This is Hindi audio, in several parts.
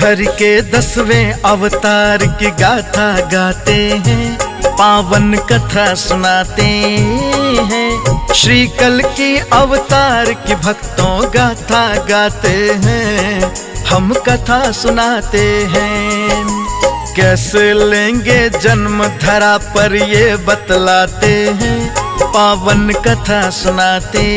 हरि के 10वें अवतार की गाथा गाते हैं, पावन कथा सुनाते हैं। श्री कल की अवतार की भक्तों गाथा गाते हैं, हम कथा सुनाते हैं। कैसे लेंगे जन्म धरा पर ये बतलाते हैं, पावन कथा सुनाते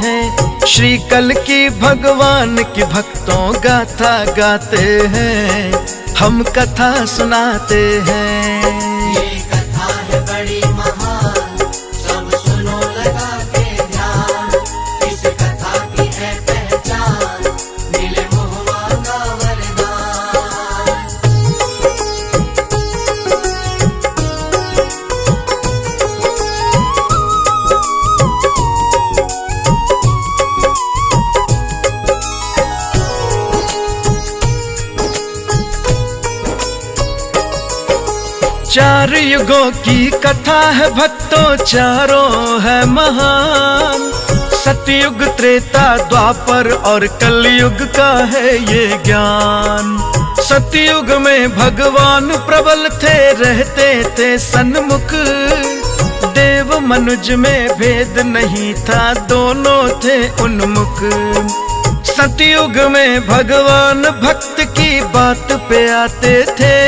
हैं। श्री कल की भगवान की भक्तों गाथा गाते हैं, हम कथा सुनाते हैं। ये कथा है बड़ी महान, सब सुनो लगा के ध्यान। इस कथा की है पहचान, मिले मोह मांगा वरदान। चार युगों की कथा है भक्तों, चारों है महान। सतयुग, त्रेता, द्वापर और कलयुग का है ये ज्ञान। सतयुग में भगवान प्रबल थे, रहते थे सन्मुख। देव मनुज में भेद नहीं था, दोनों थे उन्मुख। सतयुग में भगवान भक्त की बात पे आते थे,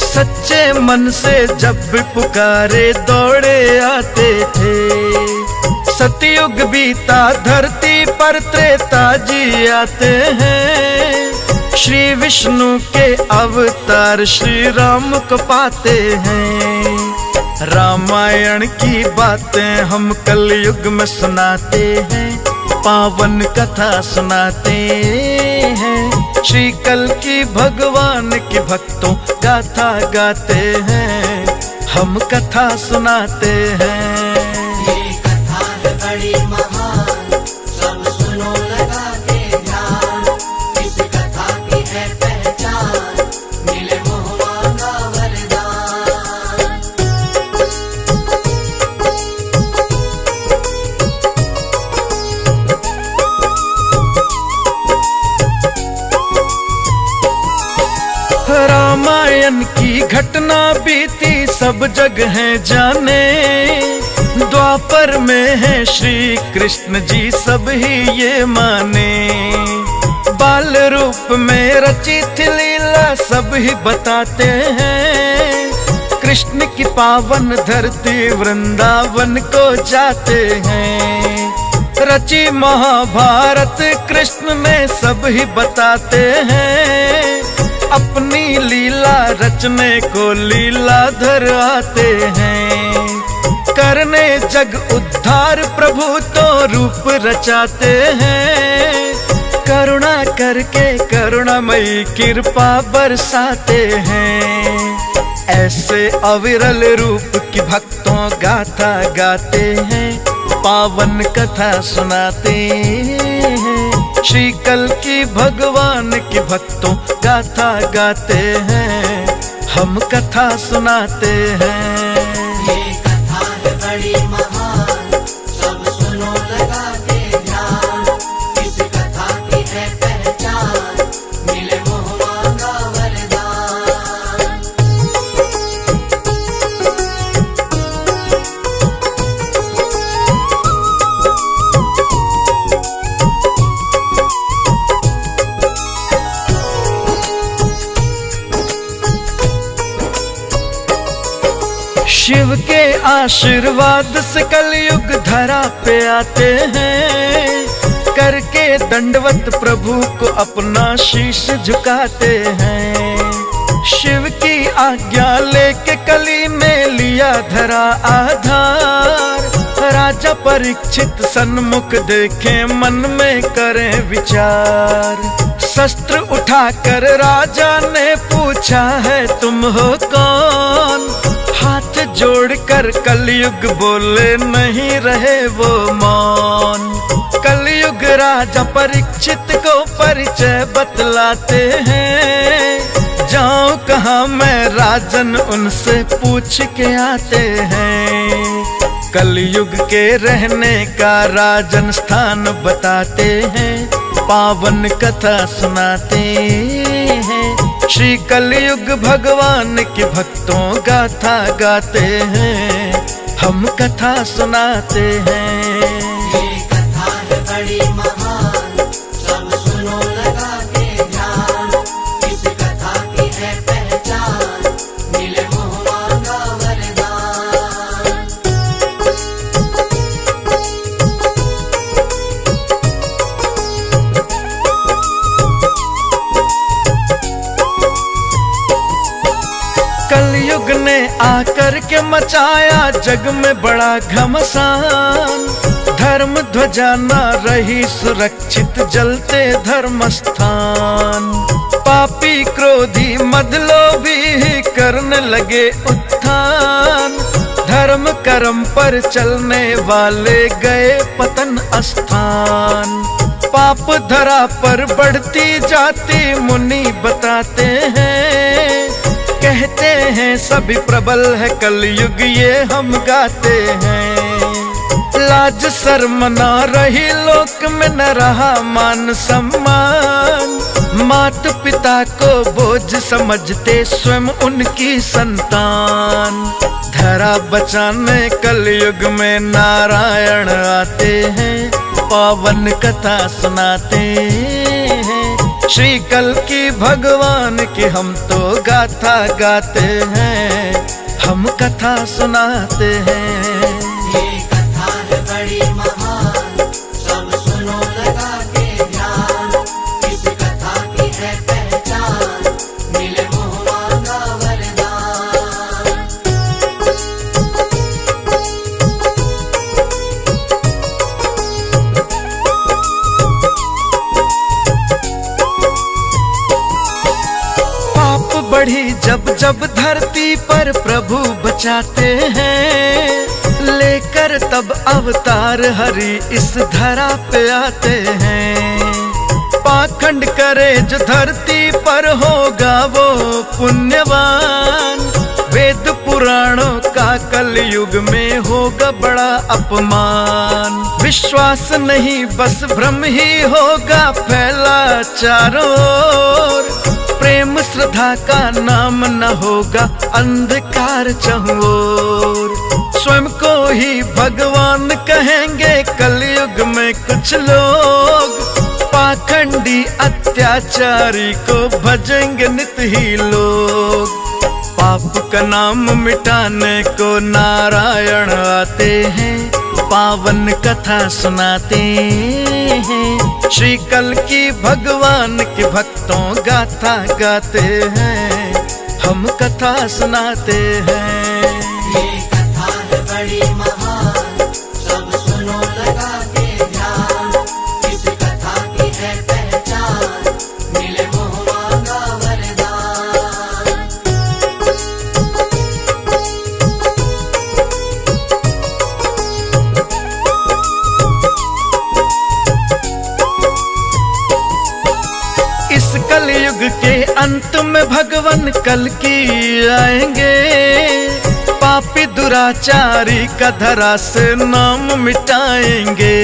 सच्चे मन से जब भी पुकारे दौड़े आते थे। सतयुग बीता धरती पर, त्रेता जी आते हैं। श्री विष्णु के अवतार श्री राम को पाते हैं। रामायण की बातें हम कलयुग में सुनाते हैं, पावन कथा सुनाते हैं। श्री कल की भगवान की भक्तों गाथा गाते हैं, हम कथा सुनाते हैं। ये कथा है बड़ी महान, सब सुनो लगा के ध्यान। इस कथा की है पहचान, मिले मोह मांगा वरदान। रामायण की घटना बीती सब जग है जाने। द्वापर में है श्री कृष्ण जी, सब ही ये माने। बाल रूप में रची थी लीला, सब ही बताते हैं। कृष्ण की पावन धरती वृंदावन को जाते हैं। रची महाभारत कृष्ण में, सब ही बताते हैं। अपनी लीला रचने को लीलाधर आते हैं। करने जग उद्धार प्रभु तो रूप रचाते हैं। करुणा करके करुणामयी कृपा बरसाते हैं। ऐसे अविरल रूप की भक्तों गाथा गाते हैं, पावन कथा सुनाते हैं। श्री कल की भगवान की भक्तों गाथा गाते हैं, हम कथा सुनाते हैं। ये कथा है बड़ी महान, सब सुनो लगा के ध्यान। इस कथा की है पहचान, मिले मोह मांगा वरदान। शिव के आशीर्वाद से कलयुग धरा पे आते हैं। करके दंडवत प्रभु को अपना शीश झुकाते हैं। शिव की आज्ञा लेके कली में लिया धरा आधार। राजा परीक्षित सन्मुख देखे, मन में करें विचार। शस्त्र उठाकर राजा ने पूछा है तुम हो कौन। हाथ जोड़कर कलयुग बोले, नहीं रहे वो मौन। कलयुग राजा परीक्षित को परिचय बतलाते हैं। जाऊं कहाँ मैं राजन, उनसे पूछ के आते हैं। कलयुग के रहने का राजन स्थान बताते हैं, पावन कथा सुनाते श्री कलयुग भगवान के भक्तों गाथा गाते हैं, हम कथा सुनाते हैं। ये कथा है बड़ी महान, सब सुनो लगा के ध्यान। इस कथा की है पहचान, मिले मोह मांगा वरदान। कलयुग ने आकर के मचाया जग में बड़ा घमसान। धर्म ध्वजा न रही सुरक्षित, जलते धर्म स्थान। पापी क्रोधी मदलोभी करने लगे उत्थान। धर्म कर्म पर चलने वाले गए पतन स्थान। पाप धरा पर बढ़ती जाती मुनि बताते हैं। कहते हैं सभी प्रबल है कलयुग, ये हम गाते हैं। लाज शर्म न रही लोक में, न रहा मान सम्मान। मात पिता को बोझ समझते स्वयं उनकी संतान। धरा बचाने कलयुग में नारायण आते हैं, पावन कथा सुनाते हैं। श्री कल की भगवान की हम तो गाथा गाते हैं, हम कथा सुनाते हैं। ये कथा है बड़ी महान, सब सुनो लगा के ध्यान। इस कथा की है पहचान, मिले मोह मांगा वरदान। बढ़ी जब जब धरती पर प्रभु बचाते हैं। लेकर तब अवतार हरि इस धरा पे आते हैं। पाखंड करे जो धरती पर होगा वो पुण्यवान। वेद पुराणों का कलयुग में होगा बड़ा अपमान। विश्वास नहीं बस भ्रम ही होगा फैला चारों ओर। प्रेम श्रद्धा का नाम न होगा अंधकार चहुओर। स्वयं को ही भगवान कहेंगे कलयुग में कुछ लोग। पाखंडी अत्याचारी को भजेंगे नित ही लोग। पाप का नाम मिटाने को नारायण आते हैं, पावन कथा सुनाते हैं। श्री कल की भगवान के भक्तों गाथा गाते हैं, हम कथा सुनाते हैं। ये कथा है बड़ी महान, सब सुनो लगा के ध्यान। इस कथा की है पहचान, मिले मोह मांगा वरदान। इस कलयुग के अंत में भगवान कल की आएंगे। पापी दुराचारी का धरा से नाम मिटाएंगे।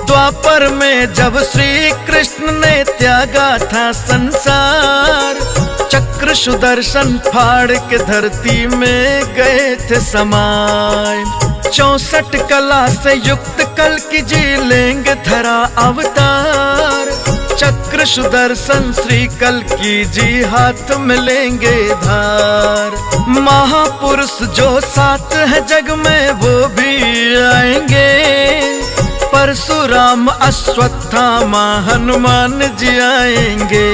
द्वापर में जब श्री कृष्ण ने त्यागा था संसार। चक्र सुदर्शन फाड़ के धरती में गए थे समाय। 64 कला से युक्त कल की जी लेंगे धरा अवतार। चक्र सुदर्शन श्री कल की जी हाथ में लेंगे धार। महापुरुष जो 7 है जग में वो भी आएंगे। परशुराम अश्वत्थामा हनुमान जी आएंगे।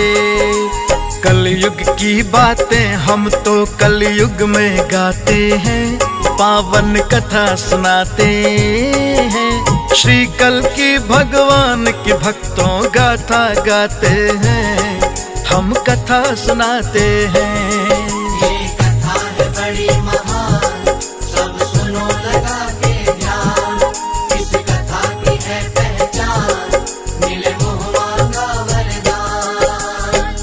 कलयुग की बातें हम तो कलयुग में गाते हैं, पावन कथा सुनाते हैं। श्री कल की भगवान के भक्तों गाथा गाते हैं, हम कथा सुनाते हैं। ये कथा है बड़ी महान, सब सुनो लगा के ध्यान। इस कथा की है पहचान, मिले मोह मांगा वरदान।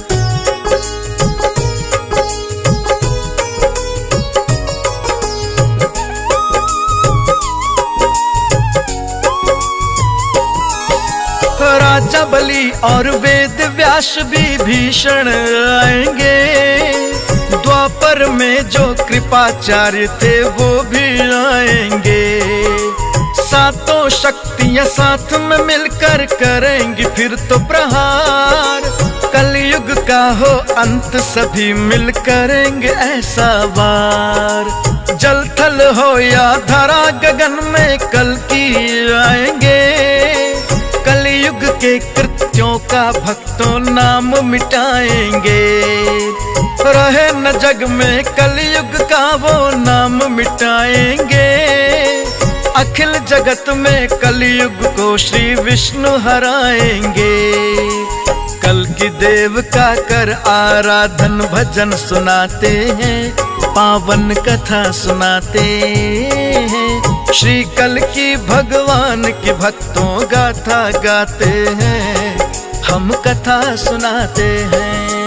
राजा बलि और वेद व्यास भी भीषण आएंगे। द्वापर में जो कृपाचार्य थे वो भी आएंगे। सातों शक्तियां साथ में मिलकर करेंगी फिर तो प्रहार। कलयुग का हो अंत सभी मिल करेंगे ऐसा वार। जल थल हो या धरा गगन में कल की आएंगे। कलयुग के कृत्यों का भक्तों नाम मिटाएंगे। रहे न जग में कलयुग का वो नाम मिटाएंगे। अखिल जगत में कलयुग को श्री विष्णु हराएंगे। कल की देव का कर आराधन भजन सुनाते हैं, पावन कथा सुनाते हैं। श्री कल की भगवान की भक्तों गाथा गाते हैं, हम कथा सुनाते हैं।